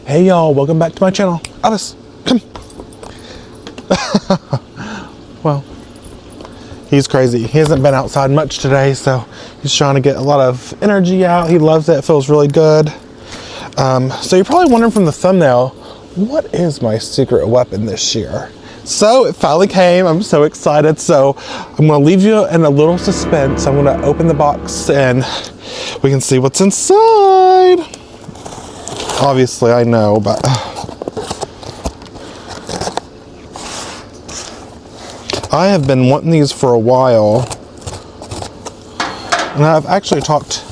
Hey y'all, welcome back to my channel. Alice, come. Well, he's crazy. He hasn't been outside much today, so he's trying to get a lot of energy out. He loves it, feels really good. So you're probably wondering from the thumbnail, what is my secret weapon this year? So it finally came. I'm so excited. So I'm gonna leave you in a little suspense. I'm gonna open the box and we can see what's inside. Obviously I know, but I have been wanting these for a while. And I've actually talked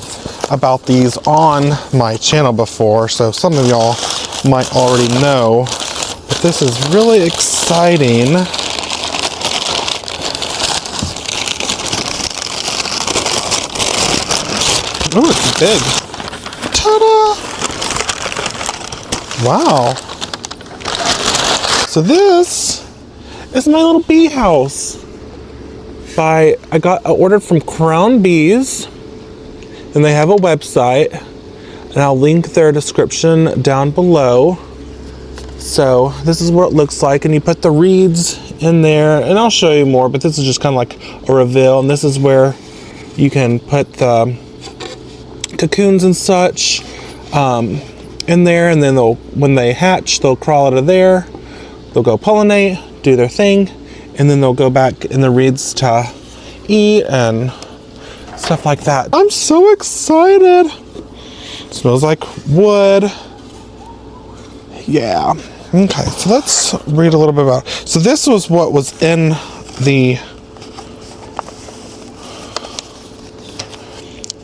about these on my channel before, so some of y'all might already know, but this is really exciting. Oh, it's big. Ta-da! Wow. So this is my little bee house. I ordered from Crown Bees, and they have a website, and I'll link their description down below. So this is what it looks like, and you put the reeds in there, and I'll show you more, but this is just kind of like a reveal, and this is where you can put the cocoons and such in there, and then when they hatch, they'll crawl out of there, they'll go pollinate, do their thing, and then they'll go back in the reeds to eat and stuff like that. I'm so excited. It smells like wood. Yeah. Okay, so let's read a little bit about it. So this was what was in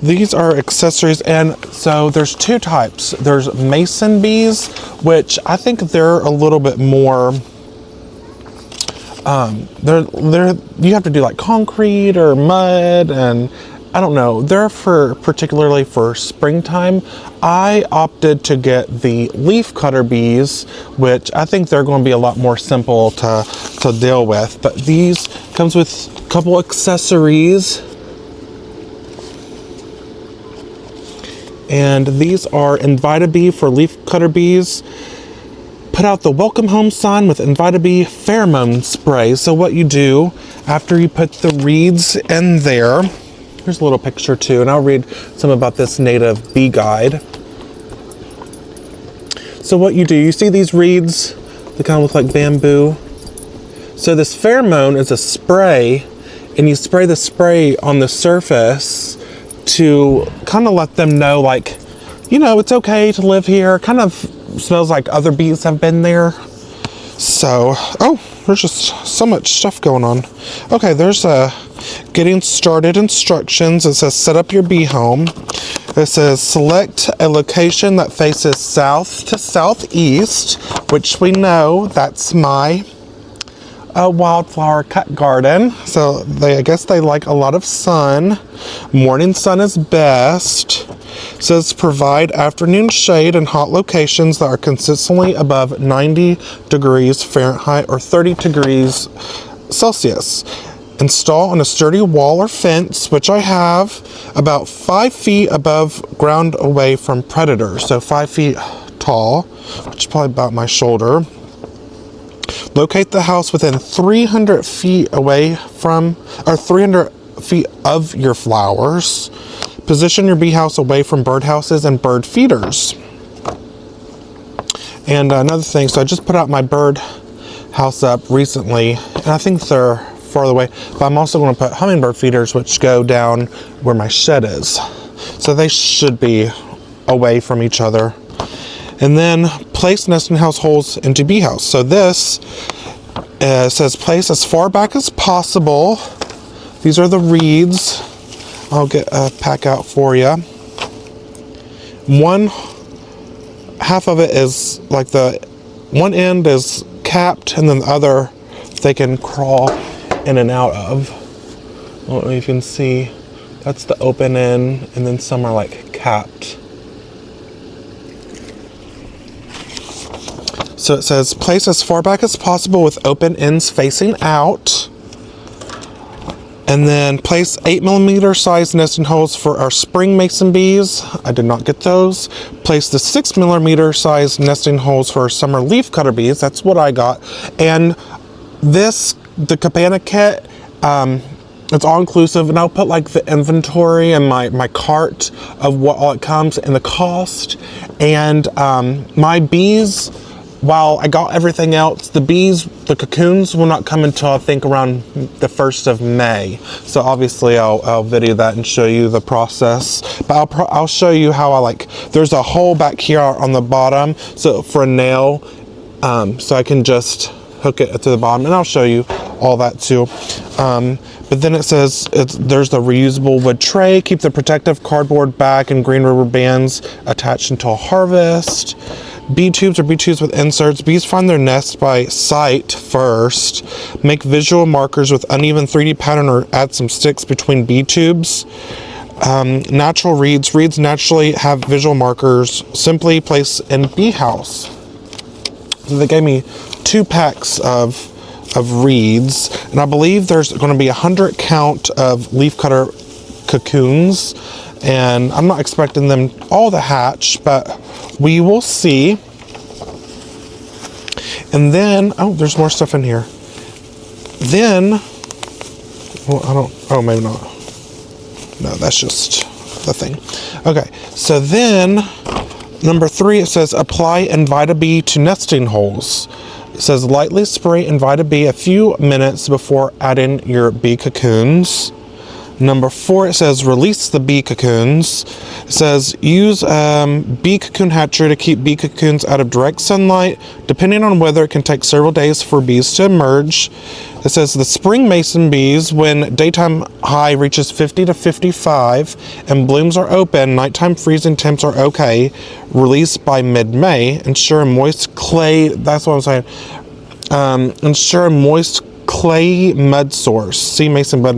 these are accessories, and so there's two types. There's mason bees, which I think they're a little bit more, you have to do like concrete or mud, and I don't know, they're particularly for springtime. I opted to get the leaf cutter bees, which I think they're going to be a lot more simple to deal with, but these comes with a couple accessories. And these are Invita-Bee for leaf cutter bees. Put out the welcome home sign with Invita-Bee pheromone spray. So what you do after you put the reeds in there, here's a little picture too, and I'll read some about this native bee guide. So what you do, you see these reeds, they kind of look like bamboo. So this pheromone is a spray, and you spray the spray on the surface to kind of let them know, like, you know, it's okay to live here. Kind of smells like other bees have been there. So, oh, there's just so much stuff going on. Okay, there's getting started instructions. It says set up your bee home. It says select a location that faces south to southeast, which we know that's my wildflower cut garden. So I guess they like a lot of sun. Morning sun is best. It says provide afternoon shade in hot locations that are consistently above 90 degrees Fahrenheit or 30 degrees Celsius. Install on a sturdy wall or fence, which I have, about 5 feet above ground away from predators. So 5 feet tall, which is probably about my shoulder. Locate the house within 300 feet away from, or 300 feet of your flowers. Position your bee house away from birdhouses and bird feeders. And another thing, so I just put out my bird house up recently, and I think they're farther away, but I'm also going to put hummingbird feeders, which go down where my shed is. So they should be away from each other. And then place nesting house holes into bee house. So this says place as far back as possible. These are the reeds. I'll get a pack out for you. One half of it is like one end is capped, and then the other they can crawl in and out of. I don't know if you can see. That's the open end, and then some are like capped. So it says place as far back as possible with open ends facing out. And then place 8mm size nesting holes for our spring mason bees. I did not get those. Place the 6mm size nesting holes for our summer leaf cutter bees. That's what I got. And the Cabana kit, it's all inclusive, and I'll put like the inventory and my cart of what all it comes and the cost. And my bees, while I got everything else, the cocoons will not come until I think around the 1st of May. So obviously I'll video that and show you the process. But I'll show you how there's a hole back here on the bottom, so for a nail, so I can just hook it to the bottom, and I'll show you all that too. But then it says there's the reusable wood tray. Keep the protective cardboard bag and green rubber bands attached until harvest. Bee tubes or bee tubes with inserts. Bees find their nest by sight first. Make visual markers with uneven 3D pattern, or add some sticks between bee tubes. Natural reeds. Reeds naturally have visual markers. Simply place in bee house. So they gave me 2 packs of reeds, and I believe there's going to be 100 count of leafcutter cocoons, and I'm not expecting them all to hatch, but we will see. And then, oh, there's more stuff in here. Then, well, maybe not. No, that's just the thing. Okay, so then number 3, it says apply Invita Bee to nesting holes. It says lightly spray Invita Bee a few minutes before adding your bee cocoons. Number 4, it says release the bee cocoons. It says use bee cocoon hatchery to keep bee cocoons out of direct sunlight. Depending on weather, it can take several days for bees to emerge. It says the spring mason bees, when daytime high reaches 50 to 55 and blooms are open, nighttime freezing temps are okay. Release by mid-May. Ensure a moist clay, that's what I'm saying. Ensure a moist clay mud source. See mason mud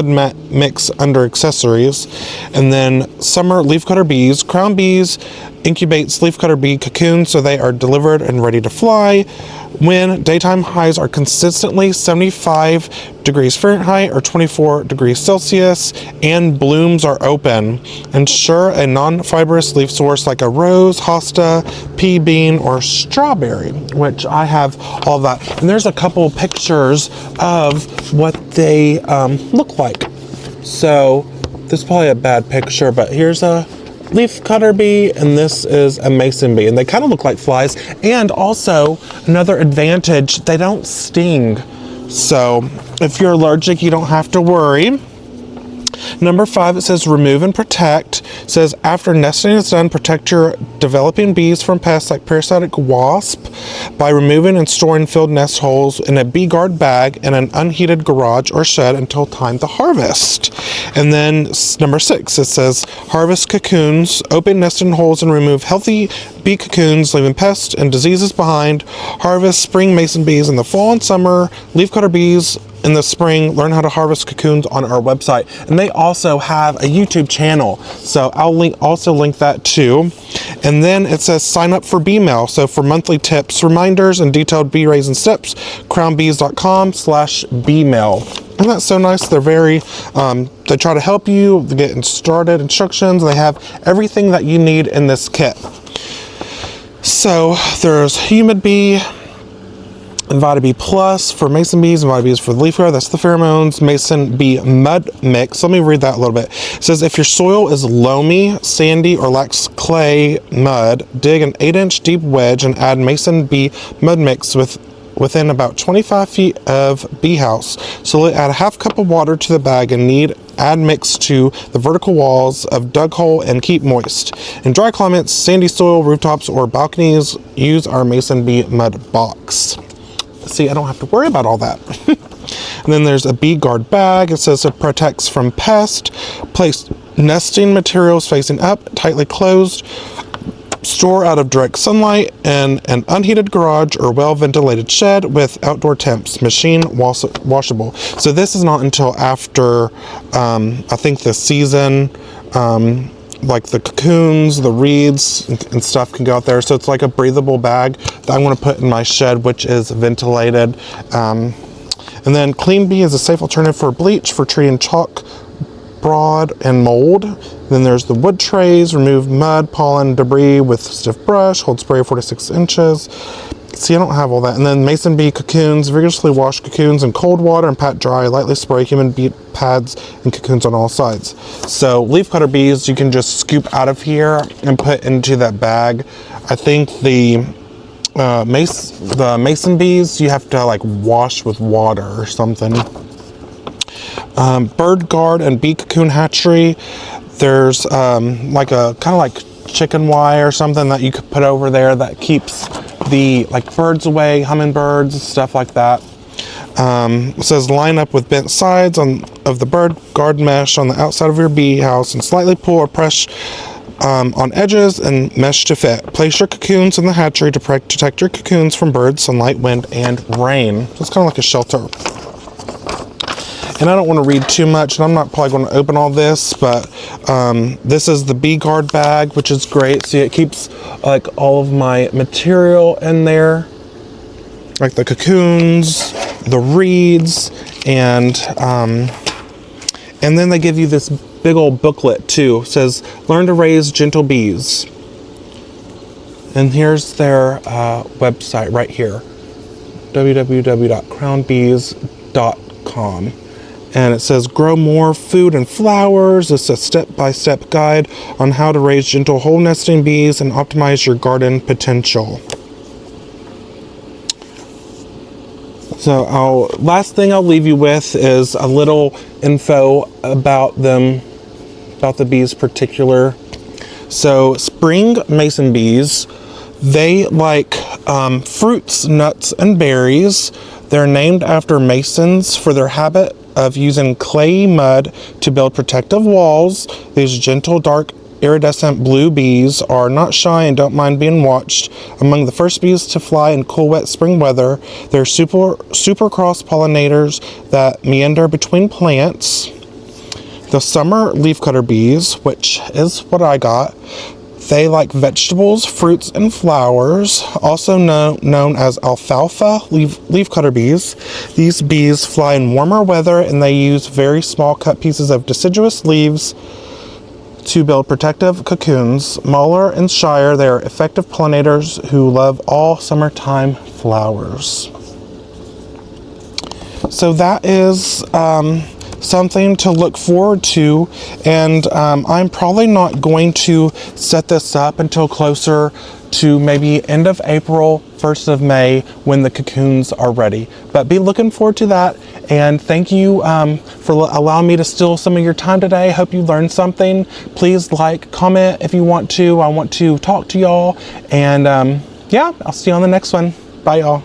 mix under accessories. And then summer leafcutter bees. Crown bees incubates leafcutter bee cocoons so they are delivered and ready to fly. When daytime highs are consistently 75 degrees Fahrenheit or 24 degrees Celsius and blooms are open, ensure a non-fibrous leaf source like a rose, hosta, pea bean, or strawberry, which I have all that. And there's a couple pictures of what they look like. So this is probably a bad picture, but here's a leaf cutter bee, and this is a mason bee, and they kind of look like flies. And also another advantage, they don't sting, so if you're allergic, you don't have to worry. Number 5, it says remove and protect. It says after nesting is done, protect your developing bees from pests like parasitic wasp by removing and storing filled nest holes in a bee guard bag in an unheated garage or shed until time to harvest. And then number 6, it says harvest cocoons, open nesting holes and remove healthy bee cocoons, leaving pests and diseases behind. Harvest spring mason bees in the fall and summer, leafcutter bees in the spring. Learn how to harvest cocoons on our website, and they also have a YouTube channel, so I'll also link that too. And then it says sign up for Bee Mail. So for monthly tips, reminders, and detailed bee raising steps, crownbees.com/bee mail. And that's so nice. They're very they try to help you get started, instructions. They have everything that you need in this kit. So there's Humid Bee, Invita Bee Plus for mason bees, Invita Bees for the leafcutter, that's the pheromones, mason bee mud mix. Let me read that a little bit. It says if your soil is loamy, sandy, or lacks clay mud, dig an 8-inch deep wedge and add mason bee mud mix within about 25 feet of bee house. Slowly add a half cup of water to the bag and add mix to the vertical walls of dug hole and keep moist. In dry climates, sandy soil, rooftops, or balconies, use our mason bee mud box. See, I don't have to worry about all that. And then there's a bee guard bag. It says it protects from pest. Place nesting materials facing up, tightly closed. Store out of direct sunlight in an unheated garage or well-ventilated shed with outdoor temps. Machine washable. So this is not until after, I think, the season. Like the cocoons, the reeds, and stuff can go out there. So it's like a breathable bag that I want to put in my shed, which is ventilated. And And then Clean Bee is a safe alternative for bleach for treating chalk, broad, and mold. Then there's the wood trays, remove mud, pollen, debris with stiff brush, hold spray 4 to 6 inches. See, I don't have all that. And then Mason Bee cocoons, vigorously wash cocoons in cold water and pat dry, lightly spray human bee pads and cocoons on all sides. So leafcutter bees, you can just scoop out of here and put into that bag. I think the Mason bees, you have to like wash with water or something. Bird guard and bee cocoon hatchery. There's like a kind of like chicken wire or something that you could put over there that keeps the like birds away, hummingbirds, stuff like that. It says line up with bent sides of the bird guard mesh on the outside of your bee house and slightly pull or press on edges and mesh to fit. Place your cocoons in the hatchery to protect your cocoons from birds, sunlight, wind, and rain. So it's kind of like a shelter. And I don't want to read too much, and I'm not probably going to open all this, but this is the Bee Guard bag, which is great. See, it keeps like all of my material in there, like the cocoons, the reeds, and then they give you this big old booklet too. It says, learn to raise gentle bees. And here's their website right here, www.crownbees.com. And it says, grow more food and flowers. It's a step-by-step guide on how to raise gentle hole nesting bees and optimize your garden potential. So last thing I'll leave you with is a little info about them, about the bees particular. So spring mason bees, they like fruits, nuts, and berries. They're named after masons for their habit of using clayey mud to build protective walls. These gentle, dark, iridescent blue bees are not shy and don't mind being watched. Among the first bees to fly in cool, wet spring weather, they're super cross pollinators that meander between plants. The summer leafcutter bees, which is what I got, they like vegetables, fruits, and flowers, also known as alfalfa leafcutter bees. These bees fly in warmer weather and they use very small cut pieces of deciduous leaves to build protective cocoons. Muller and Shire, they are effective pollinators who love all summertime flowers. So that is something to look forward to, and I'm probably not going to set this up until closer to maybe end of April, 1st of May, when the cocoons are ready. But be looking forward to that, and thank you for allowing me to steal some of your time today. Hope you learned something. Please like, comment if you want to. I want to talk to y'all, and yeah, I'll see you on the next one. Bye, y'all.